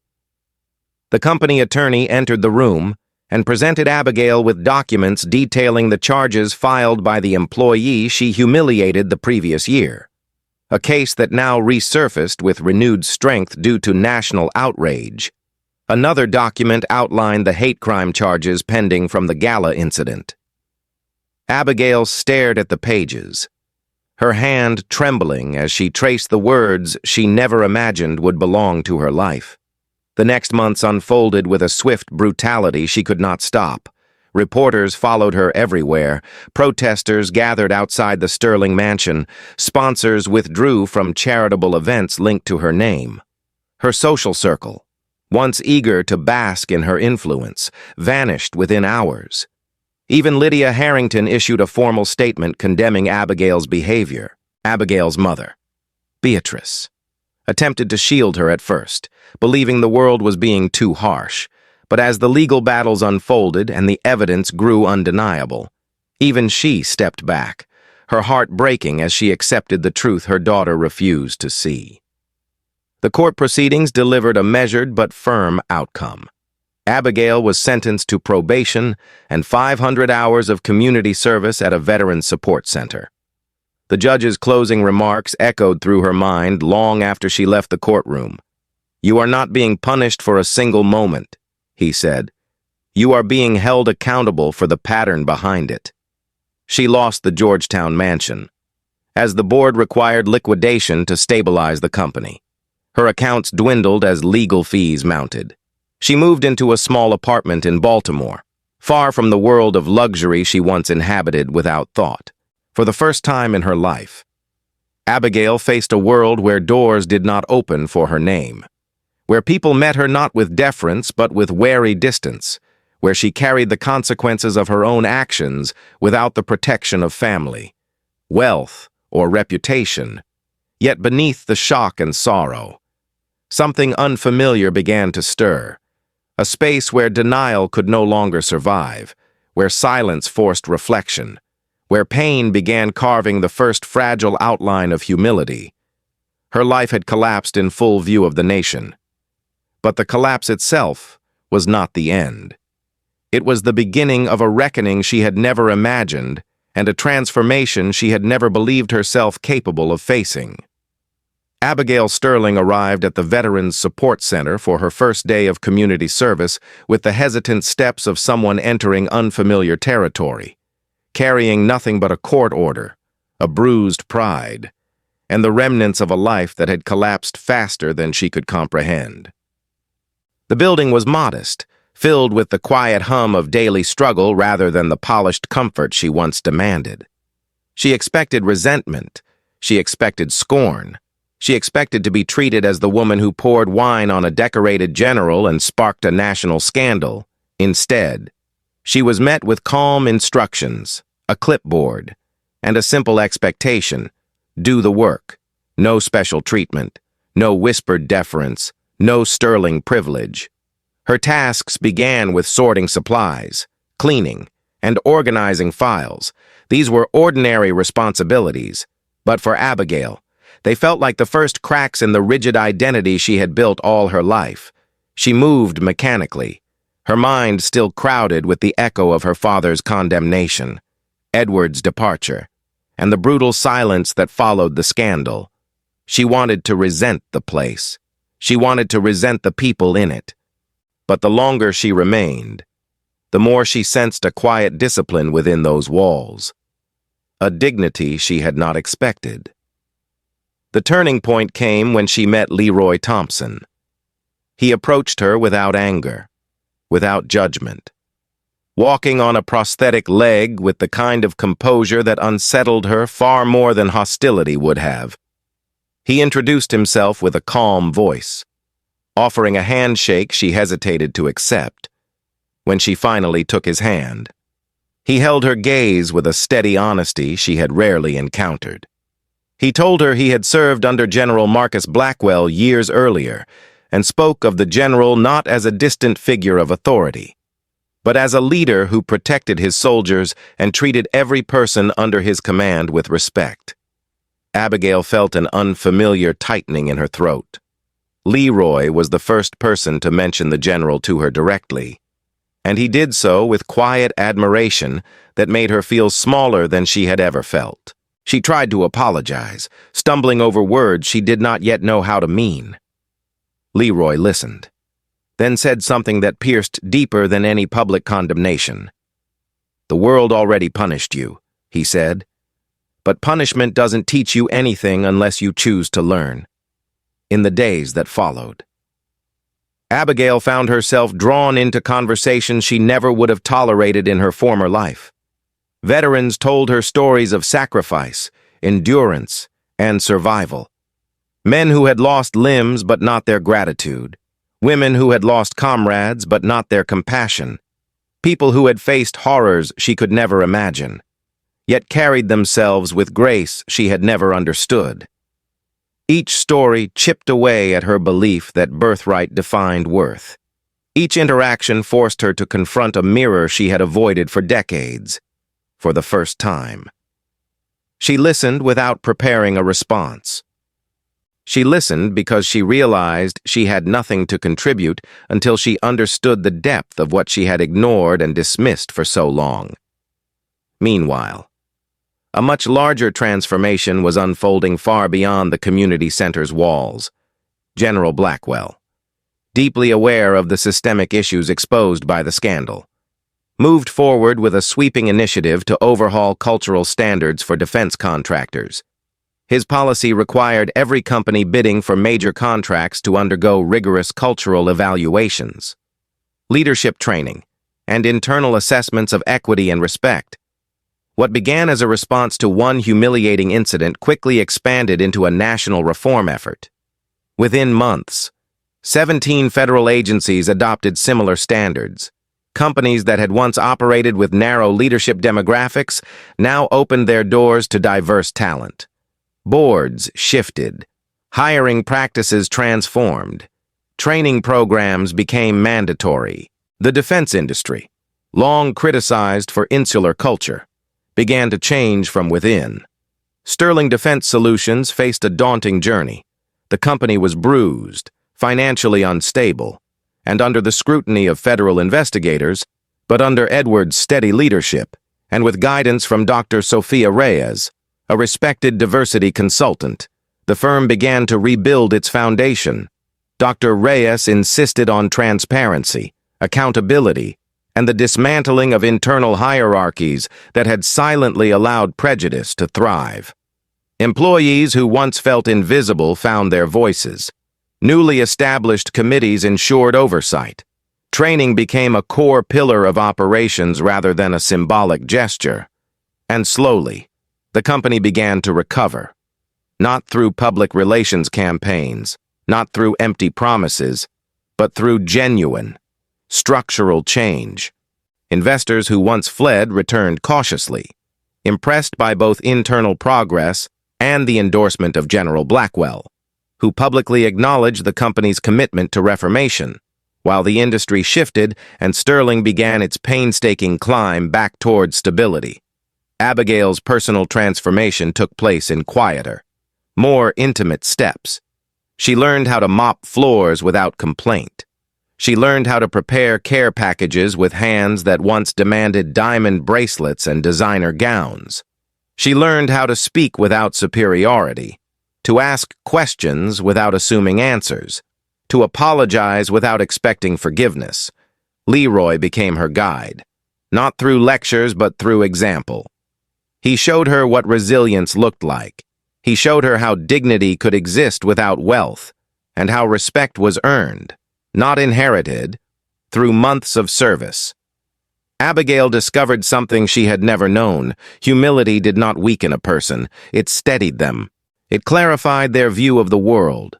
The company attorney entered the room and presented Abigail with documents detailing the charges filed by the employee she humiliated the previous year, a case that now resurfaced with renewed strength due to national outrage. Another document outlined the hate crime charges pending from the gala incident. Abigail stared at the pages, her hand trembling as she traced the words she never imagined would belong to her life. The next months unfolded with a swift brutality she could not stop. Reporters followed her everywhere. Protesters gathered outside the Sterling mansion. Sponsors withdrew from charitable events linked to her name. Her social circle, once eager to bask in her influence, vanished within hours. Even Lydia Harrington issued a formal statement condemning Abigail's behavior. Abigail's mother, Beatrice, attempted to shield her at first, believing the world was being too harsh. But as the legal battles unfolded and the evidence grew undeniable, even she stepped back, her heart breaking as she accepted the truth her daughter refused to see. The court proceedings delivered a measured but firm outcome. Abigail was sentenced to probation and 500 hours of community service at a veterans support center. The judge's closing remarks echoed through her mind long after she left the courtroom. "You are not being punished for a single moment," he said. "You are being held accountable for the pattern behind it." She lost the Georgetown mansion, as the board required liquidation to stabilize the company. Her accounts dwindled as legal fees mounted. She moved into a small apartment in Baltimore, far from the world of luxury she once inhabited without thought. For the first time in her life, Abigail faced a world where doors did not open for her name, where people met her not with deference but with wary distance, where she carried the consequences of her own actions without the protection of family, wealth, or reputation. Yet beneath the shock and sorrow, something unfamiliar began to stir, a space where denial could no longer survive, where silence forced reflection, where pain began carving the first fragile outline of humility. Her life had collapsed in full view of the nation. But the collapse itself was not the end. It was the beginning of a reckoning she had never imagined and a transformation she had never believed herself capable of facing. Abigail Sterling arrived at the Veterans Support Center for her first day of community service with the hesitant steps of someone entering unfamiliar territory, carrying nothing but a court order, a bruised pride, and the remnants of a life that had collapsed faster than she could comprehend. The building was modest, filled with the quiet hum of daily struggle rather than the polished comfort she once demanded. She expected resentment. She expected scorn. She expected to be treated as the woman who poured wine on a decorated general and sparked a national scandal. Instead, she was met with calm instructions, a clipboard, and a simple expectation: do the work. No special treatment, no whispered deference, no sterling privilege. Her tasks began with sorting supplies, cleaning, and organizing files. These were ordinary responsibilities, but for Abigail, they felt like the first cracks in the rigid identity she had built all her life. She moved mechanically, her mind still crowded with the echo of her father's condemnation, Edward's departure, and the brutal silence that followed the scandal. She wanted to resent the place. She wanted to resent the people in it. But the longer she remained, the more she sensed a quiet discipline within those walls, a dignity she had not expected. The turning point came when she met Leroy Thompson. He approached her without anger, without judgment, walking on a prosthetic leg with the kind of composure that unsettled her far more than hostility would have. He introduced himself with a calm voice, offering a handshake she hesitated to accept. When she finally took his hand, he held her gaze with a steady honesty she had rarely encountered. He told her he had served under General Marcus Blackwell years earlier and spoke of the general not as a distant figure of authority, but as a leader who protected his soldiers and treated every person under his command with respect. Abigail felt an unfamiliar tightening in her throat. Leroy was the first person to mention the general to her directly, and he did so with quiet admiration that made her feel smaller than she had ever felt. She tried to apologize, stumbling over words she did not yet know how to mean. Leroy listened, then said something that pierced deeper than any public condemnation. "The world already punished you," he said, "but punishment doesn't teach you anything unless you choose to learn." In the days that followed, Abigail found herself drawn into conversations she never would have tolerated in her former life. Veterans told her stories of sacrifice, endurance, and survival. Men who had lost limbs but not their gratitude. Women who had lost comrades but not their compassion. People who had faced horrors she could never imagine, yet carried themselves with grace she had never understood. Each story chipped away at her belief that birthright defined worth. Each interaction forced her to confront a mirror she had avoided for decades. For the first time, she listened without preparing a response. She listened because she realized she had nothing to contribute until she understood the depth of what she had ignored and dismissed for so long. Meanwhile, a much larger transformation was unfolding far beyond the community center's walls. General Blackwell, deeply aware of the systemic issues exposed by the scandal, moved forward with a sweeping initiative to overhaul cultural standards for defense contractors. His policy required every company bidding for major contracts to undergo rigorous cultural evaluations, leadership training, and internal assessments of equity and respect. What began as a response to one humiliating incident quickly expanded into a national reform effort. Within months, 17 federal agencies adopted similar standards. Companies that had once operated with narrow leadership demographics now opened their doors to diverse talent. Boards shifted. Hiring practices transformed. Training programs became mandatory. The defense industry, long criticized for insular culture, began to change from within. Sterling Defense Solutions faced a daunting journey. The company was bruised, financially unstable, and under the scrutiny of federal investigators, but under Edwards' steady leadership, and with guidance from Dr. Sophia Reyes, a respected diversity consultant, the firm began to rebuild its foundation. Dr. Reyes insisted on transparency, accountability, and the dismantling of internal hierarchies that had silently allowed prejudice to thrive. Employees who once felt invisible found their voices. Newly established committees ensured oversight. Training became a core pillar of operations rather than a symbolic gesture. And slowly, the company began to recover. Not through public relations campaigns, not through empty promises, but through genuine, structural change. Investors who once fled returned cautiously, impressed by both internal progress and the endorsement of General Blackwell, who publicly acknowledged the company's commitment to reformation, while the industry shifted and Sterling began its painstaking climb back toward stability. Abigail's personal transformation took place in quieter, more intimate steps. She learned how to mop floors without complaint. She learned how to prepare care packages with hands that once demanded diamond bracelets and designer gowns. She learned how to speak without superiority, to ask questions without assuming answers, to apologize without expecting forgiveness. Leroy became her guide, not through lectures but through example. He showed her what resilience looked like. He showed her how dignity could exist without wealth, and how respect was earned, not inherited, through months of service. Abigail discovered something she had never known. Humility did not weaken a person. It steadied them. It clarified their view of the world.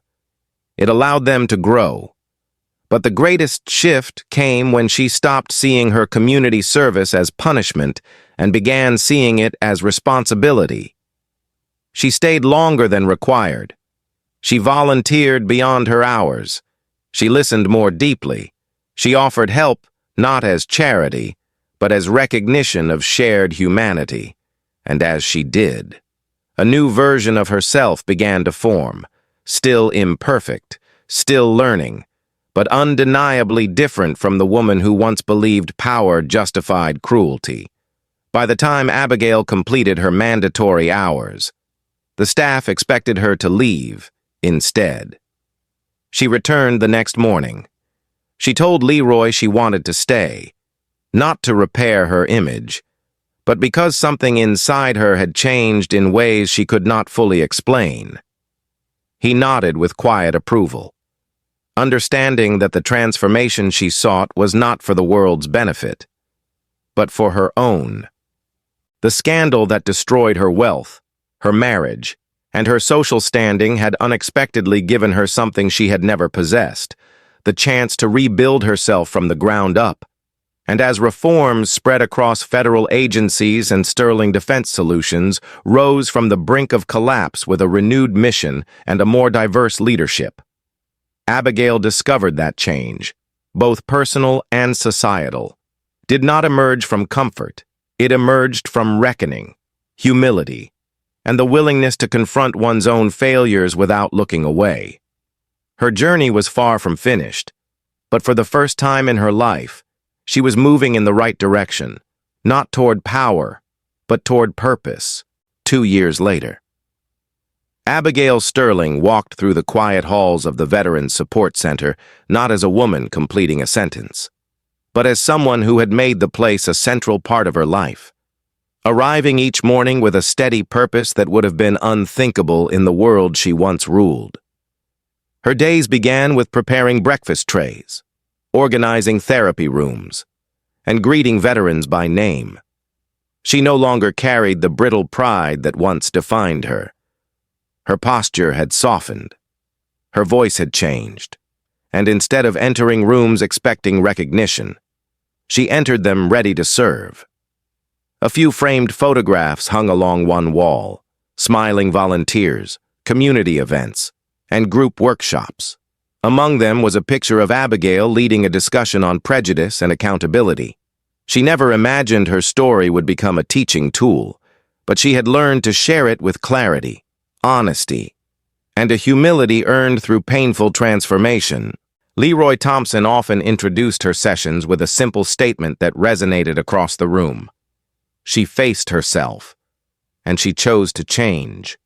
It allowed them to grow. But the greatest shift came when she stopped seeing her community service as punishment and began seeing it as responsibility. She stayed longer than required. She volunteered beyond her hours. She listened more deeply. She offered help not as charity, but as recognition of shared humanity. And as she did, a new version of herself began to form, still imperfect, still learning, but undeniably different from the woman who once believed power justified cruelty. By the time Abigail completed her mandatory hours, the staff expected her to leave instead. She returned the next morning. She told Leroy she wanted to stay, not to repair her image, but because something inside her had changed in ways she could not fully explain. He nodded with quiet approval, understanding that the transformation she sought was not for the world's benefit, but for her own. The scandal that destroyed her wealth, her marriage, and her social standing had unexpectedly given her something she had never possessed, the chance to rebuild herself from the ground up. And as reforms spread across federal agencies and Sterling Defense Solutions rose from the brink of collapse with a renewed mission and a more diverse leadership, Abigail discovered that change, both personal and societal, did not emerge from comfort. It emerged from reckoning, humility, and the willingness to confront one's own failures without looking away. Her journey was far from finished, but for the first time in her life, she was moving in the right direction, not toward power, but toward purpose. 2 years later, Abigail Sterling walked through the quiet halls of the Veterans Support Center not as a woman completing a sentence, but as someone who had made the place a central part of her life, arriving each morning with a steady purpose that would have been unthinkable in the world she once ruled. Her days began with preparing breakfast trays, organizing therapy rooms, and greeting veterans by name. She no longer carried the brittle pride that once defined her. Her posture had softened. Her voice had changed. And instead of entering rooms expecting recognition, she entered them ready to serve. A few framed photographs hung along one wall, smiling volunteers, community events, and group workshops. Among them was a picture of Abigail leading a discussion on prejudice and accountability. She never imagined her story would become a teaching tool, but she had learned to share it with clarity, honesty, and a humility earned through painful transformation. Leroy Thompson often introduced her sessions with a simple statement that resonated across the room. She faced herself, and she chose to change.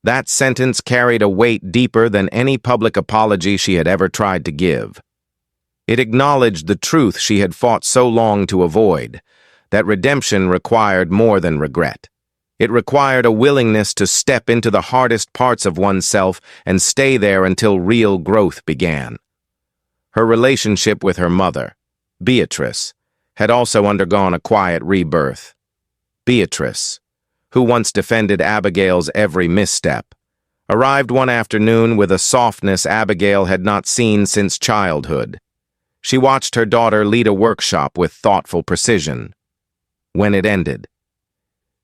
That sentence carried a weight deeper than any public apology she had ever tried to give. It acknowledged the truth she had fought so long to avoid, that redemption required more than regret. It required a willingness to step into the hardest parts of oneself and stay there until real growth began. Her relationship with her mother, Beatrice, had also undergone a quiet rebirth. Beatrice, who once defended Abigail's every misstep, arrived one afternoon with a softness Abigail had not seen since childhood. She watched her daughter lead a workshop with thoughtful precision. When it ended,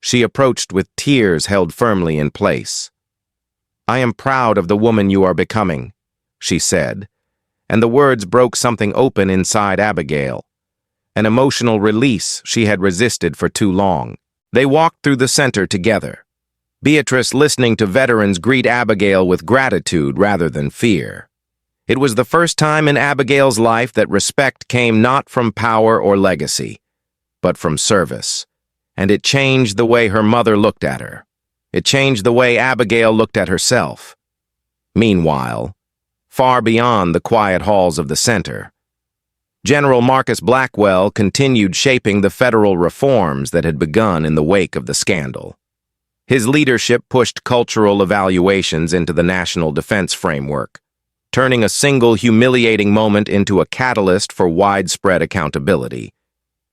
she approached with tears held firmly in place. "I am proud of the woman you are becoming," she said, and the words broke something open inside Abigail, an emotional release she had resisted for too long. They walked through the center together, Beatrice listening to veterans greet Abigail with gratitude rather than fear. It was the first time in Abigail's life that respect came not from power or legacy, but from service. And it changed the way her mother looked at her. It changed the way Abigail looked at herself. Meanwhile, far beyond the quiet halls of the center, General Marcus Blackwell continued shaping the federal reforms that had begun in the wake of the scandal. His leadership pushed cultural evaluations into the national defense framework, turning a single humiliating moment into a catalyst for widespread accountability.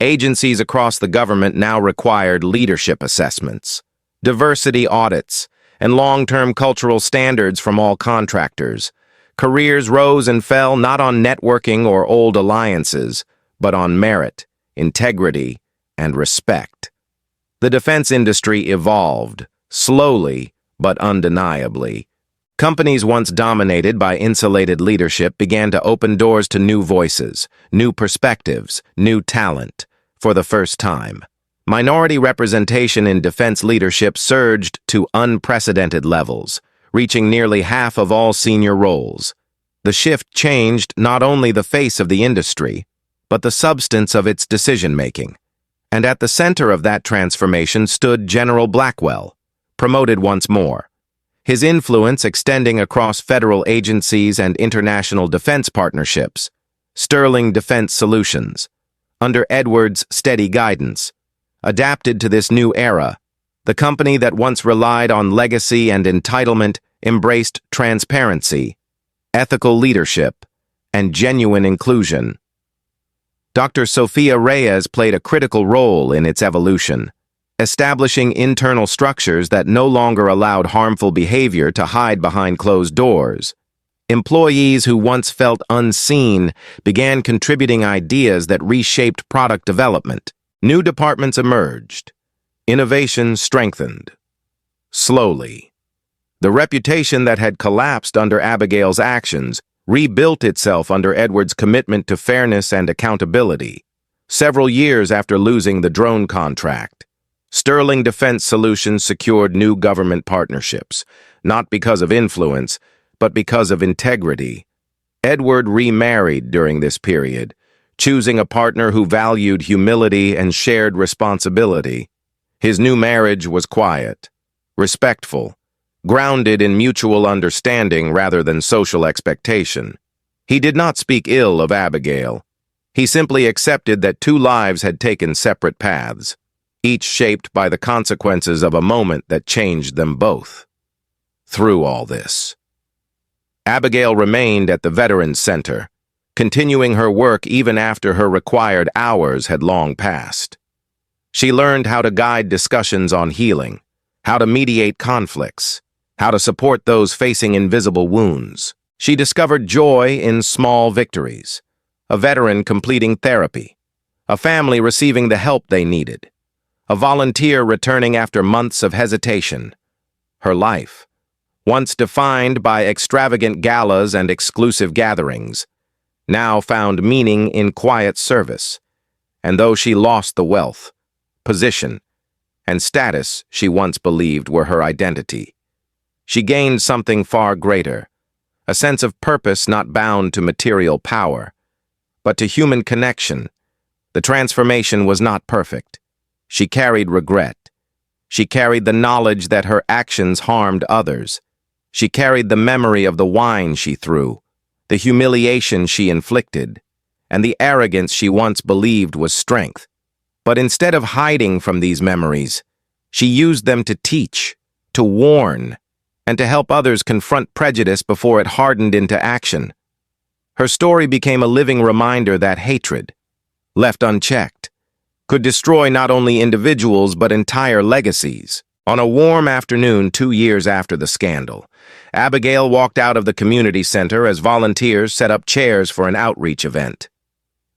Agencies across the government now required leadership assessments, diversity audits, and long-term cultural standards from all contractors. Careers rose and fell not on networking or old alliances, but on merit, integrity, and respect. The defense industry evolved, slowly but undeniably. Companies once dominated by insulated leadership began to open doors to new voices, new perspectives, new talent, for the first time. Minority representation in defense leadership surged to unprecedented levels, reaching nearly half of all senior roles. The shift changed not only the face of the industry, but the substance of its decision-making. And at the center of that transformation stood General Blackwell, promoted once more, his influence extending across federal agencies and international defense partnerships. Sterling Defense Solutions, under Edwards' steady guidance, adapted to this new era. The company that once relied on legacy and entitlement embraced transparency, ethical leadership, and genuine inclusion. Dr. Sophia Reyes played a critical role in its evolution, establishing internal structures that no longer allowed harmful behavior to hide behind closed doors. Employees who once felt unseen began contributing ideas that reshaped product development. New departments emerged. Innovation strengthened. Slowly, the reputation that had collapsed under Abigail's actions rebuilt itself under Edwards' commitment to fairness and accountability. Several years after losing the drone contract, Sterling Defense Solutions secured new government partnerships, not because of influence, but because of integrity. Edward remarried during this period, choosing a partner who valued humility and shared responsibility. His new marriage was quiet, respectful, grounded in mutual understanding rather than social expectation. He did not speak ill of Abigail. He simply accepted that two lives had taken separate paths, each shaped by the consequences of a moment that changed them both. Through all this, Abigail remained at the Veterans Center, continuing her work even after her required hours had long passed. She learned how to guide discussions on healing, how to mediate conflicts, how to support those facing invisible wounds. She discovered joy in small victories, a veteran completing therapy, a family receiving the help they needed, a volunteer returning after months of hesitation. Her life, once defined by extravagant galas and exclusive gatherings, now found meaning in quiet service. And though she lost the wealth, position, and status she once believed were her identity, she gained something far greater, a sense of purpose not bound to material power, but to human connection. The transformation was not perfect. She carried regret. She carried the knowledge that her actions harmed others. She carried the memory of the wine she threw, the humiliation she inflicted, and the arrogance she once believed was strength. But instead of hiding from these memories, she used them to teach, to warn, and to help others confront prejudice before it hardened into action. Her story became a living reminder that hatred, left unchecked, could destroy not only individuals but entire legacies. On a warm afternoon 2 years after the scandal, Abigail walked out of the community center as volunteers set up chairs for an outreach event.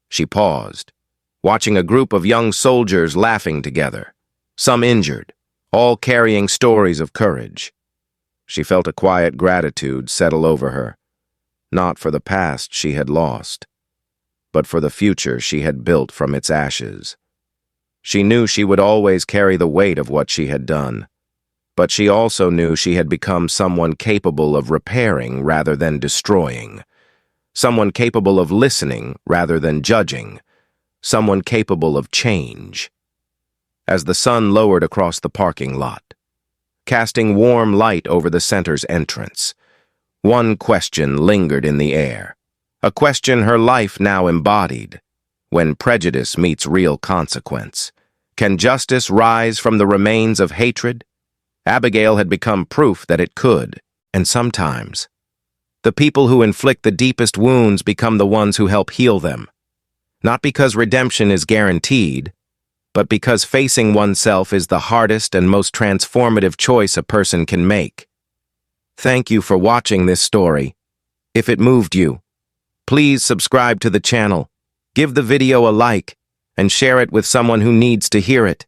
She paused, watching a group of young soldiers laughing together, some injured, all carrying stories of courage. She felt a quiet gratitude settle over her, not for the past she had lost, but for the future she had built from its ashes. She knew she would always carry the weight of what she had done, but she also knew she had become someone capable of repairing rather than destroying, someone capable of listening rather than judging, someone capable of change. As the sun lowered across the parking lot, casting warm light over the center's entrance, one question lingered in the air, a question her life now embodied. When prejudice meets real consequence, can justice rise from the remains of hatred? Abigail had become proof that it could, and sometimes, the people who inflict the deepest wounds become the ones who help heal them. Not because redemption is guaranteed, but because facing oneself is the hardest and most transformative choice a person can make. Thank you for watching this story. If it moved you, please subscribe to the channel, give the video a like, and share it with someone who needs to hear it.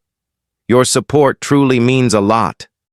Your support truly means a lot.